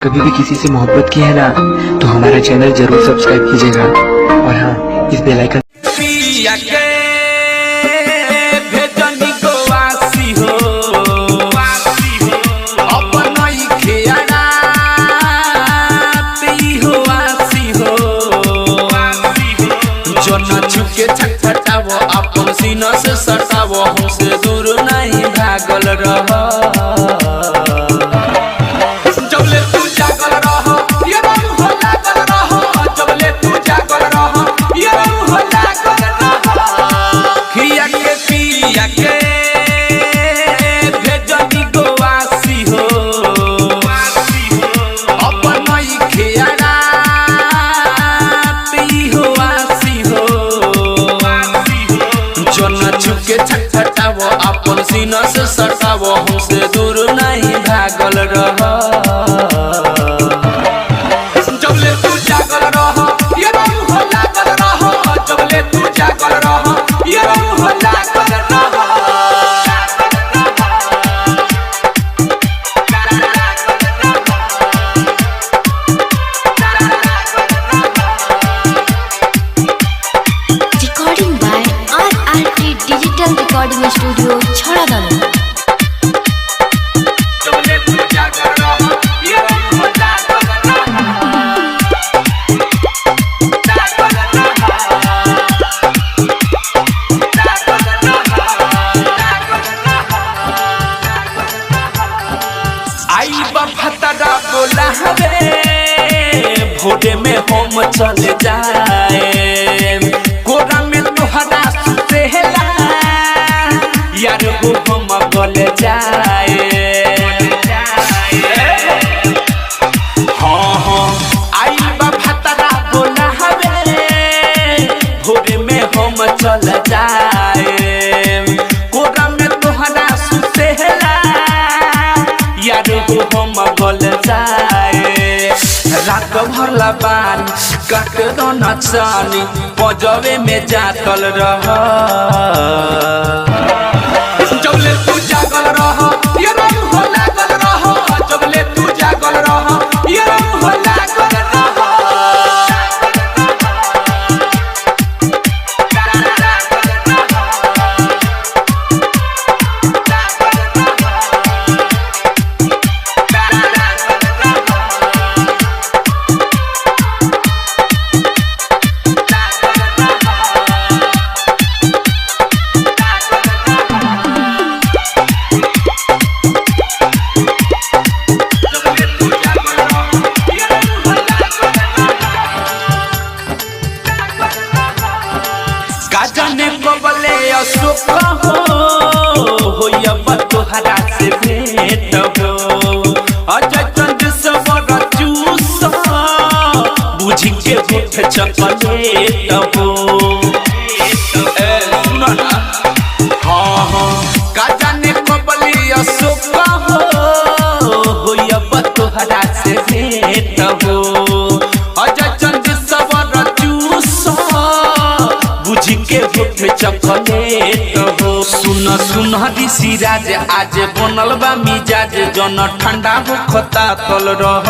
कभी भी किसी से मोहब्बत की है ना तो हमारा चैनल जरूर सब्सक्राइब कीजिएगा और हाँ इस बेल आइकन अपन सीना से सटावो हमसे दूर नहीं भागल रह जबले तू जागल रह ये रहू हो लागल रह जबले तू जागल रह ये रहू हो लागल रह खिया के पिया के भेजनी गोवासी हो अपन नहीं खियाना पी हो आसी हो चुके छटपटावो अपन सीना से सटावो हमसे दूर नहीं भागल रह जबले तू जागल रह ये रहू हो लागल रह जबले तू जागल रह ये रहू हो लागल रह Recording by RRT Digital Recording Studio, Chhadadanu. जबले तू जागल रह ये रहू हो लागल आई बफतरा बोला हवे भोरे में हम चले जाए कोरा में तोहरा सुतेला यार हो हम गल जाए हाँ हाँ आई बफतरा बोला हवे भोरे में हम चल जाए कोरा में तोहरा सुतेला यार हो हम गल जाए रात भर लबान काट दो नचानी पजवे में जातल रह जबले तू जागल रह ये रहू हो लागल रह जबले तू जागल रह ये रहू हो लागल रह गाजने कबले अशोक हो यब तोहरा से भेंट हो अजय चंद सबर चूस बुझ के होठ चपलेट हो सुना ना हाँ हाँ गाजने कबले अशोक हो यब तोहरा से भेंट हो अजय चंद सबर चूस बुझ के होठ चॉकलेट हो सुन सुन ऋषि राज आज बनल बा मिजाज जन ठंडा हो खता तल रह